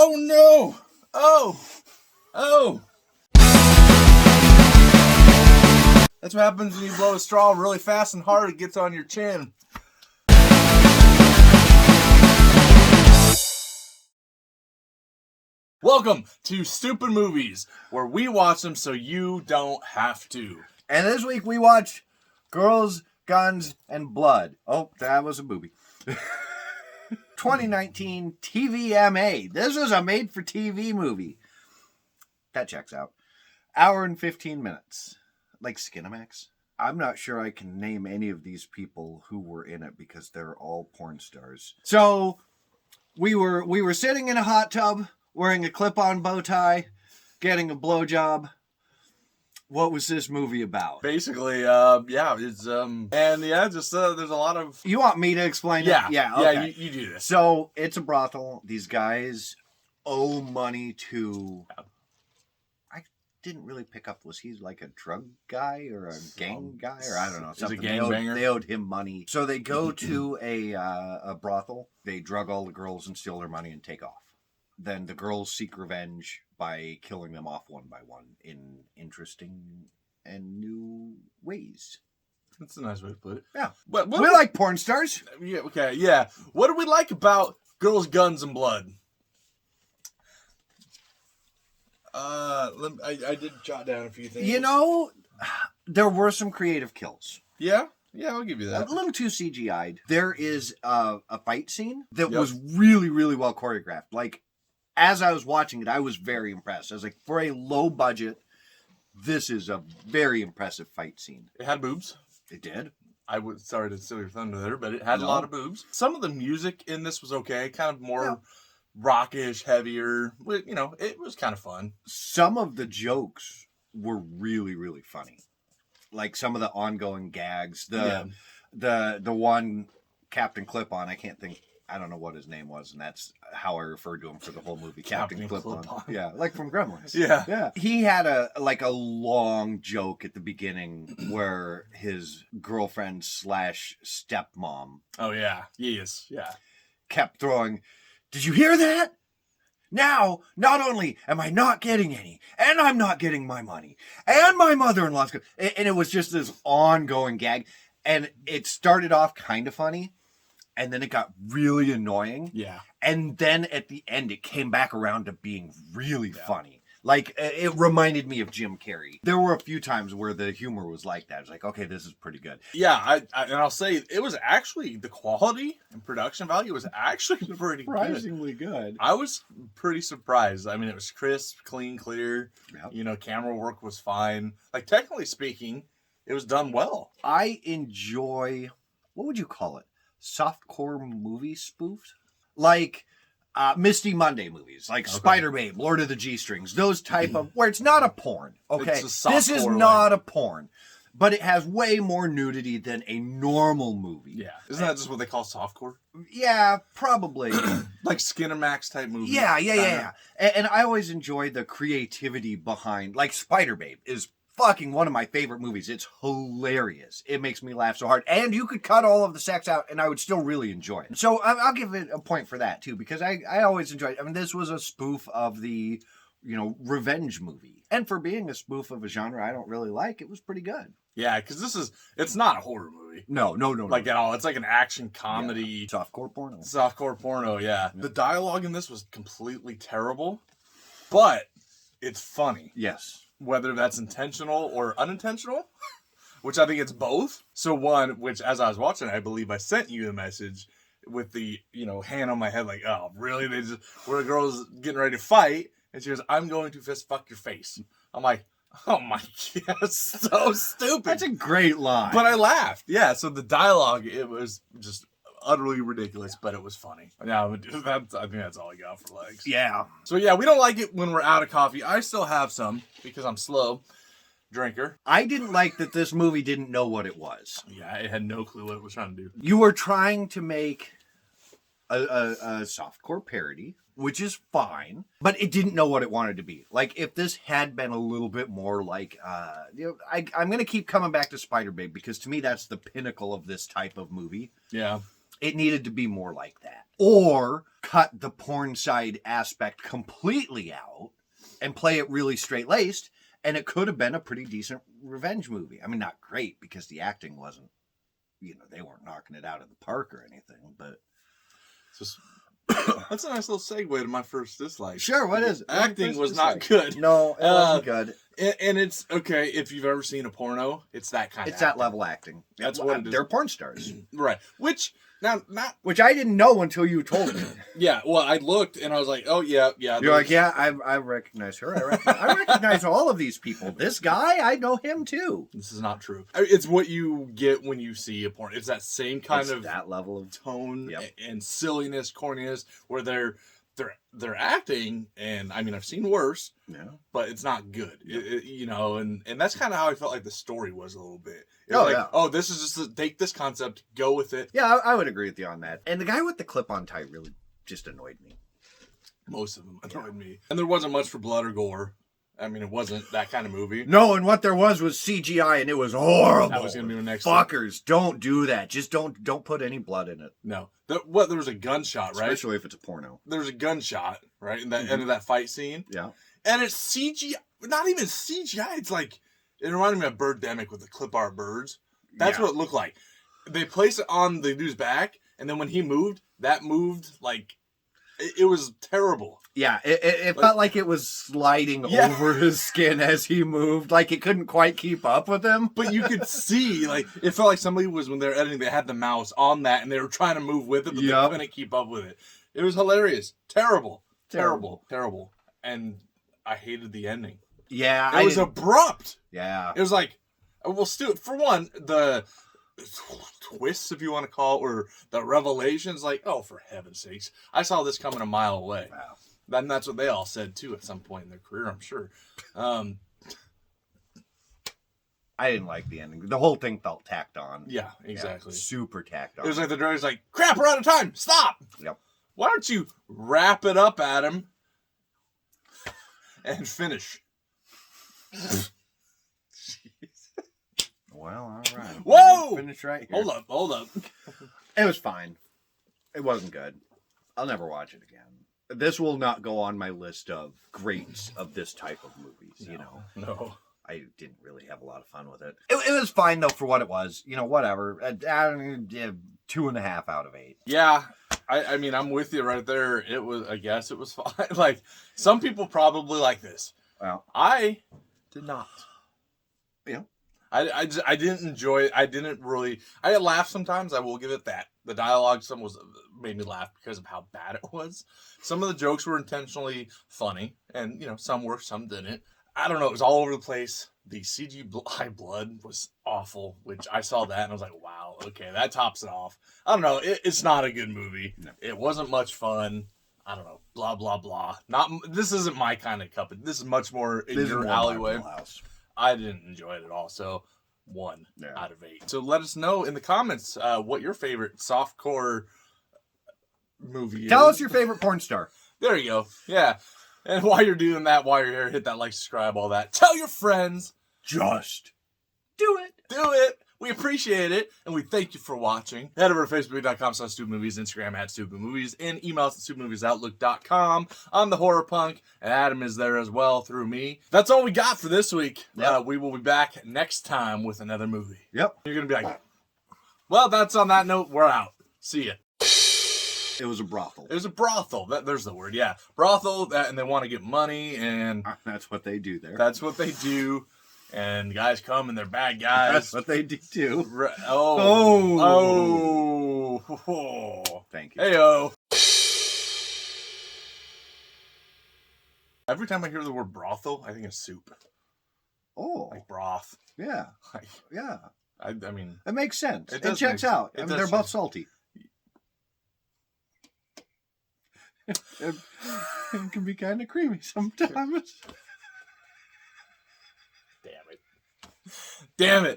Oh no! Oh! That's what happens when you blow a straw really fast and hard. It gets on your chin. Welcome to Stupid Movies, where we watch them so you don't have to. And this week we watched Girls, Guns, and Blood. Oh, that was a booby. 2019 TVMA. This is a made-for-TV movie. That checks out. Hour and 15 minutes. Like Skinamax. I'm not sure I can name any of these people who were in it because they're all porn stars. So, we were sitting in a hot tub, wearing a clip-on bow tie, getting a blowjob. What was this movie about? Basically, it's, there's a lot of... You want me to explain it? Okay. Yeah, you do this. So, it's a brothel. These guys owe money to... I didn't really pick up, was he like a drug guy or a gang guy? Or I don't know. He's a gangbanger. They owed him money. So they go to a brothel. They drug all the girls and steal their money and take off. Then the girls seek revenge by killing them off one by one in interesting and new ways. That's a nice way to put it. Yeah. But we like porn stars. Yeah, okay, yeah. What do we like about Girls, Guns, and Blood? I did jot down a few things. You know, there were some creative kills. Yeah? Yeah, I'll give you that. A little too CGI'd. There is a fight scene that was really, really well choreographed. Like, as I was watching it, I was very impressed. I was like, for a low budget, this is a very impressive fight scene. It had boobs. It did. Sorry to steal your thunder there, but it had a lot of boobs. Some of the music in this was okay, kind of more rockish, heavier. You know, it was kind of fun. Some of the jokes were really, really funny. Like some of the ongoing gags. The one Captain Clip-On, I don't know what his name was, and that's how I referred to him for the whole movie. Captain Clip-On. Yeah, like from Gremlins. Yeah. He had a long joke at the beginning where his girlfriend / stepmom. Oh, yeah. Yes. Yeah. Kept throwing, "Did you hear that? Now, not only am I not getting any, and I'm not getting my money, and my mother-in-law's good." And it was just this ongoing gag. And it started off kind of funny. And then it got really annoying. Yeah. And then at the end, it came back around to being really funny. Like, it reminded me of Jim Carrey. There were a few times where the humor was like that. I was like, okay, this is pretty good. Yeah, and I'll say, it was actually, the quality and production value was actually pretty Surprisingly good. I was pretty surprised. I mean, it was crisp, clean, clear. Yep. You know, camera work was fine. Like, technically speaking, it was done well. I enjoy, what would you call it? Softcore movie spoofs? Like Misty Monday movies, like Spider Babe, Lord of the G-Strings, those type of, where it's not a porn, okay? This is not a porn, but it has way more nudity than a normal movie. Yeah. Isn't that just what they call softcore? Yeah, probably. Like Skinamax type movie. Yeah. And I always enjoy the creativity behind, like Spider Babe is fucking one of my favorite movies. It's hilarious. It makes me laugh so hard. And you could cut all of the sex out and I would still really enjoy it. So I'll give it a point for that too, because I always enjoy it. I mean, this was a spoof of the, revenge movie. And for being a spoof of a genre I don't really like, it was pretty good. Yeah, because it's not a horror movie. No. Like at all. It's like an action comedy. Yeah. Softcore porno. Softcore porno, yeah. The dialogue in this was completely terrible, but it's funny. Yes. Whether that's intentional or unintentional, which I think it's both. So one, which as I was watching, I believe I sent you a message with the, hand on my head, like, oh, really? Where the girl's getting ready to fight, and she goes, "I'm going to fist fuck your face." I'm like, oh my God, so stupid. That's a great line. But I laughed. Yeah, so the dialogue, it was just utterly ridiculous, but it was funny. Yeah, I think that's all I got for legs. Yeah. So yeah, we don't like it when we're out of coffee. I still have some because I'm slow drinker. I didn't like that this movie didn't know what it was. Yeah, it had no clue what it was trying to do. You were trying to make a softcore parody, which is fine, but it didn't know what it wanted to be. Like, if this had been a little bit more like, I'm going to keep coming back to Spider Babe because to me that's the pinnacle of this type of movie. Yeah. It needed to be more like that. or cut the porn side aspect completely out and play it really straight-laced, and it could have been a pretty decent revenge movie. I mean, not great, because the acting wasn't, they weren't knocking it out of the park or anything, but... Just, that's a nice little segue to my first dislike. Sure, what is it? Acting was not good. No, it wasn't good. And it's, okay, if you've ever seen a porno, it's that kind of It's that level acting. That's what it is. They're porn stars. Right. Which, now, not... Which I didn't know until you told me. Yeah, well, I looked, and I was like, oh, yeah. You're like, yeah, I recognize her. I recognize all of these people. This guy, I know him too. This is not true. It's what you get when you see a porn. It's that same kind of that level of tone and silliness, corniness, where they're acting, and I mean, I've seen worse, but it's not good. And that's kind of how I felt like the story was a little bit. This is just take this concept, go with it. Yeah, I would agree with you on that. And the guy with the clip-on tie really just annoyed me. Most of them annoyed me. And there wasn't much for blood or gore. I mean, it wasn't that kind of movie. No, and what there was CGI, and it was horrible. That was going to be my next fuckers, thing. Don't do that. Just don't put any blood in it. No. There was a gunshot, right? Especially if it's a porno. There's a gunshot, right? In that end of that fight scene. Yeah. And it's CGI. Not even CGI. It's like, it reminded me of Birdemic with the clip art birds. That's what it looked like. They placed it on the dude's back, and then when he moved, that moved like, it was terrible. Yeah, it felt like it was sliding over his skin as he moved. Like it couldn't quite keep up with him. But you could see, like, it felt like somebody was, when they were editing, they had the mouse on that, and they were trying to move with it, but they couldn't keep up with it. It was hilarious. Terrible. And I hated the ending. Yeah. It was abrupt. Yeah. It was like, well, Stu, for one, the twists, if you want to call it, or the revelations, like, oh, for heaven's sakes. I saw this coming a mile away. Wow. And that's what they all said, too, at some point in their career, I'm sure. I didn't like the ending. The whole thing felt tacked on. Yeah, exactly. Yeah, super tacked on. It was like the driver's like, crap, we're out of time. Stop. Yep. Why don't you wrap it up, Adam, and finish? Well, all right. Whoa! Finish right here. Hold up. It was fine. It wasn't good. I'll never watch it again. This will not go on my list of greats of this type of movies, No. I didn't really have a lot of fun with it. It was fine, though, for what it was. Whatever. 2.5 out of 8. Yeah. I mean, I'm with you right there. I guess it was fine. Like, some people probably like this. Well, I did not. Yeah. I didn't enjoy it. I laughed sometimes. I will give it that. The dialogue made me laugh because of how bad it was. Some of the jokes were intentionally funny, and some were, some didn't. I don't know. It was all over the place. The CGI blood was awful, which I saw that and I was like, wow, okay, that tops it off. I don't know. It's not a good movie. No. It wasn't much fun. I don't know. Blah blah blah. This isn't my kind of cup. This is much more in your alleyway. I didn't enjoy it at all. So 1 out of 8. So let us know in the comments what your favorite softcore movie is. Tell us your favorite porn star. There you go. Yeah. And while you're doing that, while you're here, hit that like, subscribe, all that. Tell your friends. Just do it. Do it. We appreciate it, and we thank you for watching. Head over to Facebook.com/StoopidMovies, Instagram @StoopidMovies, and email us at StoopidMoviesOutlook.com. I'm the Horror Punk, and Adam is there as well through me. That's all we got for this week. Yep. We will be back next time with another movie. Yep. You're going to be like, well, that's on that note. We're out. See ya. It was a brothel. It was a brothel. There's the word, yeah. Brothel, and they want to get money, and... That's what they do there. That's what they do. And guys come, and they're bad guys. That's what they do, too. Oh. Thank you. Hey-oh. Every time I hear the word brothel, I think of soup. Oh. Like broth. Yeah. Like, yeah. I mean... It makes sense. It checks out. I mean, they're both salty. It can be kind of creamy sometimes. Damn it.